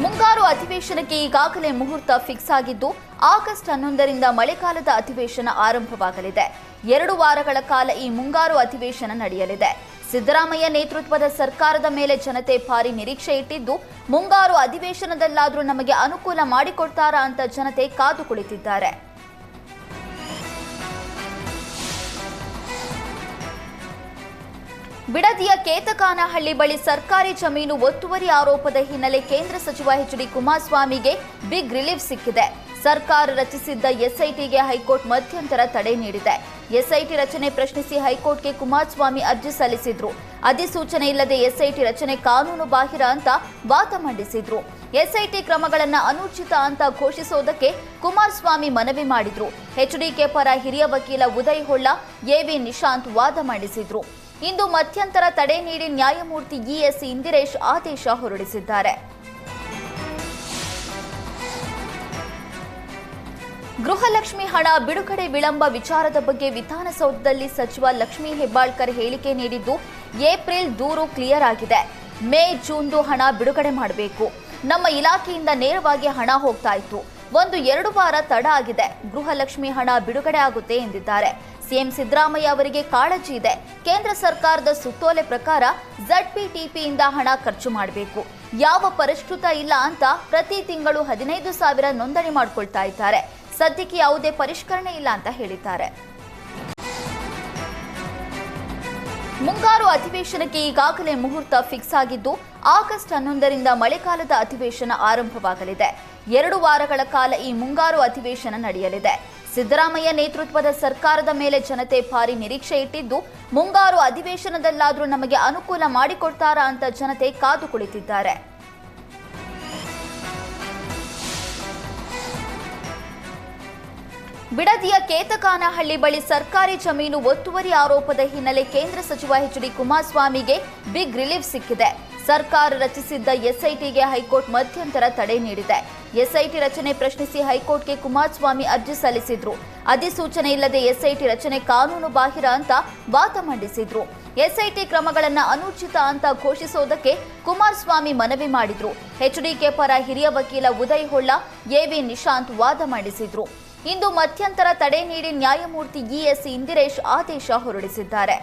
ಮುಂಗಾರು ಅಧಿವೇಶನಕ್ಕೆ ಈಗಾಗಲೇ ಮುಹೂರ್ತ ಫಿಕ್ಸ್ ಆಗಿದ್ದು ಆಗಸ್ಟ್ 11ರಿಂದ ಮಳೆಗಾಲದ ಅಧಿವೇಶನ ಆರಂಭವಾಗಲಿದೆ. 2 ವಾರಗಳ ಕಾಲ ಈ ಮುಂಗಾರು ಅಧಿವೇಶನ ನಡೆಯಲಿದೆ. ಸಿದ್ದರಾಮಯ್ಯ ನೇತೃತ್ವದ ಸರ್ಕಾರದ ಮೇಲೆ ಜನತೆ ಭಾರಿ ನಿರೀಕ್ಷೆ ಇಟ್ಟಿದ್ದು, ಮುಂಗಾರು ಅಧಿವೇಶನದಲ್ಲಾದರೂ ನಮಗೆ ಅನುಕೂಲ ಮಾಡಿಕೊಡ್ತಾರಾ ಅಂತ ಜನತೆ ಕಾದು ಕುಳಿತಿದ್ದಾರೆ. ಬಿಡದಿಯ ಕೇತಕಾನಹಳ್ಳಿ ಬಳಿ ಸರ್ಕಾರಿ ಜಮೀನು ಒತ್ತುವರಿ ಆರೋಪದ ಹಿನ್ನೆಲೆ ಕೇಂದ್ರ ಸಚಿವ ಎಚ್.ಡಿ. ಕುಮಾರಸ್ವಾಮಿಗೆ ಬಿಗ್ ರಿಲೀಫ್ ಸಿಕ್ಕಿದೆ. ಸರ್ಕಾರ ರಚಿಸಿದ್ದ ಎಸ್ಐಟಿಗೆ ಹೈಕೋರ್ಟ್ ಮಧ್ಯಂತರ ತಡೆ ನೀಡಿದೆ. ಎಸ್ಐಟಿ ರಚನೆ ಪ್ರಶ್ನಿಸಿ ಹೈಕೋರ್ಟ್ಗೆ ಕುಮಾರಸ್ವಾಮಿ ಅರ್ಜಿ ಸಲ್ಲಿಸಿದ್ರು. ಅಧಿಸೂಚನೆ ಇಲ್ಲದೆ ಎಸ್ಐಟಿ ರಚನೆ ಕಾನೂನು ಬಾಹಿರ ಅಂತ ವಾದ ಮಂಡಿಸಿದ್ರು. ಎಸ್ಐಟಿ ಕ್ರಮಗಳನ್ನು ಅನುಚಿತ ಅಂತ ಘೋಷಿಸುವುದಕ್ಕೆ ಕುಮಾರಸ್ವಾಮಿ ಮನವಿ ಮಾಡಿದ್ರು. ಎಚ್ಡಿಕೆ ಪರ ಹಿರಿಯ ವಕೀಲ ಉದಯ್ ಹೊಳ್ಳ, ಎವಿ ನಿಶಾಂತ್ ವಾದ ಮಂಡಿಸಿದ್ರು. ಇಂದು ಮಧ್ಯಂತರ ತಡೆ ನೀಡಿ ನ್ಯಾಯಮೂರ್ತಿ ಇಎಸ್ ಇಂದಿರೇಶ್ ಆದೇಶ ಹೊರಡಿಸಿದ್ದಾರೆ. ಗೃಹಲಕ್ಷ್ಮಿ ಹಣ ಬಿಡುಗಡೆ ವಿಳಂಬ ವಿಚಾರದ ಬಗ್ಗೆ ವಿಧಾನಸೌಧದಲ್ಲಿ ಸಚಿವ ಲಕ್ಷ್ಮೀ ಹೆಬ್ಬಾಳ್ಕರ್ ಹೇಳಿಕೆ ನೀಡಿದ್ದು, ಏಪ್ರಿಲ್ ದೂರು ಕ್ಲಿಯರ್ ಆಗಿದೆ. ಮೇ ಜೂನ್ದು ಹಣ ಬಿಡುಗಡೆ ಮಾಡಬೇಕು. ನಮ್ಮ ಇಲಾಖೆಯಿಂದ ನೇರವಾಗಿ ಹಣ ಹೋಗ್ತಾ ಇತ್ತು. 1-2 ವಾರ ತಡ ಆಗಿದೆ. ಗೃಹಲಕ್ಷ್ಮಿ ಹಣ ಬಿಡುಗಡೆ ಆಗುತ್ತೆ ಎಂದಿದ್ದಾರೆ. ಸಿಎಂ ಸಿದ್ದರಾಮಯ್ಯ ಅವರಿಗೆ ಕಾಳಜಿ ಇದೆ. ಕೇಂದ್ರ ಸರ್ಕಾರದ ಸುತ್ತೋಲೆ ಪ್ರಕಾರ ZPTPಯಿಂದ ಹಣ ಖರ್ಚು ಮಾಡಬೇಕು. ಯಾವ ಪರಿಷ್ಕೃತ ಇಲ್ಲ ಅಂತ ಪ್ರತಿ ತಿಂಗಳು 15,000 ನೋಂದಣಿ ಮಾಡಿಕೊಳ್ತಾ ಇದ್ದಾರೆ. ಸದ್ಯಕ್ಕೆ ಯಾವುದೇ ಪರಿಷ್ಕರಣೆ ಇಲ್ಲ ಅಂತ ಹೇಳಿದ್ದಾರೆ. ಮುಂಗಾರು ಅಧಿವೇಶನಕ್ಕೆ ಈಗಾಗಲೇ ಮುಹೂರ್ತ ಫಿಕ್ಸ್ ಆಗಿದ್ದು, ಆಗಸ್ಟ್ 11ರಿಂದ ಮಳೆಗಾಲದ ಅಧಿವೇಶನ ಆರಂಭವಾಗಲಿದೆ. 2 ವಾರಗಳ ಕಾಲ ಈ ಮುಂಗಾರು ಅಧಿವೇಶನ ನಡೆಯಲಿದೆ. ಸಿದ್ದರಾಮಯ್ಯ ನೇತೃತ್ವದ ಸರ್ಕಾರದ ಮೇಲೆ ಜನತೆ ಭಾರಿ ನಿರೀಕ್ಷೆ ಇಟ್ಟಿದ್ದು, ಮುಂಗಾರು ಅಧಿವೇಶನದಲ್ಲಾದರೂ ನಮಗೆ ಅನುಕೂಲ ಮಾಡಿಕೊಡ್ತಾರಾ ಅಂತ ಜನತೆ ಕಾದು ಕುಳಿತಿದ್ದಾರೆ. ಬಿಡದಿಯ ಕೇತಕಾನಹಳ್ಳಿ ಬಳಿ ಸರ್ಕಾರಿ ಜಮೀನು ಒತ್ತುವರಿ ಆರೋಪದ ಹಿನ್ನೆಲೆ ಕೇಂದ್ರ ಸಚಿವ ಎಚ್.ಡಿ. ಕುಮಾರಸ್ವಾಮಿಗೆ ಬಿಗ್ ರಿಲೀಫ್ ಸಿಕ್ಕಿದೆ. ಸರ್ಕಾರ ರಚಿಸಿದ್ದ ಎಸ್ಐಟಿಗೆ ಹೈಕೋರ್ಟ್ ಮಧ್ಯಂತರ ತಡೆ ನೀಡಿದೆ. ಎಸ್ಐಟಿ ರಚನೆ ಪ್ರಶ್ನಿಸಿ ಹೈಕೋರ್ಟ್ಗೆ ಕುಮಾರಸ್ವಾಮಿ ಅರ್ಜಿ ಸಲ್ಲಿಸಿದ್ರು. ಅಧಿಸೂಚನೆ ಇಲ್ಲದೆ ಎಸ್ಐಟಿ ರಚನೆ ಕಾನೂನು ಬಾಹಿರ ಅಂತ ವಾದ ಮಂಡಿಸಿದ್ರು. ಎಸ್ಐಟಿ ಕ್ರಮಗಳನ್ನು ಅನುಚಿತ ಅಂತ ಘೋಷಿಸುವುದಕ್ಕೆ ಕುಮಾರಸ್ವಾಮಿ ಮನವಿ ಮಾಡಿದ್ರು. ಎಚ್ಡಿಕೆ ಪರ ಹಿರಿಯ ವಕೀಲ ಉದಯ್ ಹೊಳ್ಳ, ಎವಿ ನಿಶಾಂತ್ ವಾದ ಮಂಡಿಸಿದ್ರು. ಇಂದು ಮಧ್ಯಂತರ ತಡೆ ನೀಡಿ ನ್ಯಾಯಮೂರ್ತಿ ಇಎಸ್ ಇಂದಿರೇಶ್ ಆದೇಶ ಹೊರಡಿಸಿದ್ದಾರೆ.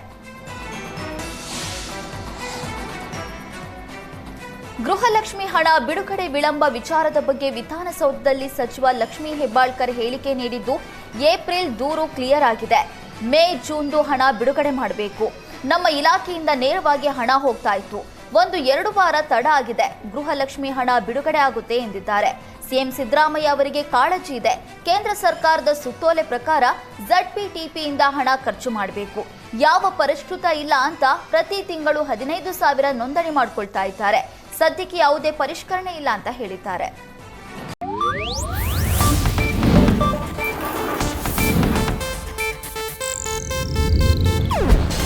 ಗೃಹಲಕ್ಷ್ಮಿ ಹಣ ಬಿಡುಗಡೆ ವಿಳಂಬ ವಿಚಾರದ ಬಗ್ಗೆ ವಿಧಾನಸೌಧದಲ್ಲಿ ಸಚಿವ ಲಕ್ಷ್ಮೀ ಹೆಬ್ಬಾಳ್ಕರ್ ಹೇಳಿಕೆ ನೀಡಿದ್ದು, ಏಪ್ರಿಲ್ ದೂರು ಕ್ಲಿಯರ್ ಆಗಿದೆ. ಮೇ ಜೂನ್ದು ಹಣ ಬಿಡುಗಡೆ ಮಾಡಬೇಕು. ನಮ್ಮ ಇಲಾಖೆಯಿಂದ ನೇರವಾಗಿ ಹಣ ಹೋಗ್ತಾ ಇತ್ತು. 1-2 ವಾರ ತಡ ಆಗಿದೆ. ಗೃಹಲಕ್ಷ್ಮಿ ಹಣ ಬಿಡುಗಡೆ ಆಗುತ್ತೆ ಎಂದಿದ್ದಾರೆ. ಸಿಎಂ ಸಿದ್ದರಾಮಯ್ಯ ಅವರಿಗೆ ಕಾಳಜಿ ಇದೆ. ಕೇಂದ್ರ ಸರ್ಕಾರದ ಸುತ್ತೋಲೆ ಪ್ರಕಾರ ZPTPಯಿಂದ ಹಣ ಖರ್ಚು ಮಾಡಬೇಕು. ಯಾವ ಪರಿಷ್ಕೃತ ಇಲ್ಲ ಅಂತ ಪ್ರತಿ ತಿಂಗಳು 15,000 ನೋಂದಣಿ ಮಾಡಿಕೊಳ್ತಾ ಇದ್ದಾರೆ. ಸದ್ಯಕ್ಕೆ ಯಾವುದೇ ಪರಿಷ್ಕರಣೆ ಇಲ್ಲ ಅಂತ ಹೇಳಿದ್ದಾರೆ.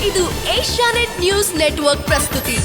ಇದು ಏಷ್ಯಾನೆಟ್ ನ್ಯೂಸ್ ನೆಟ್ವರ್ಕ್ ಪ್ರಸ್ತುತಿ.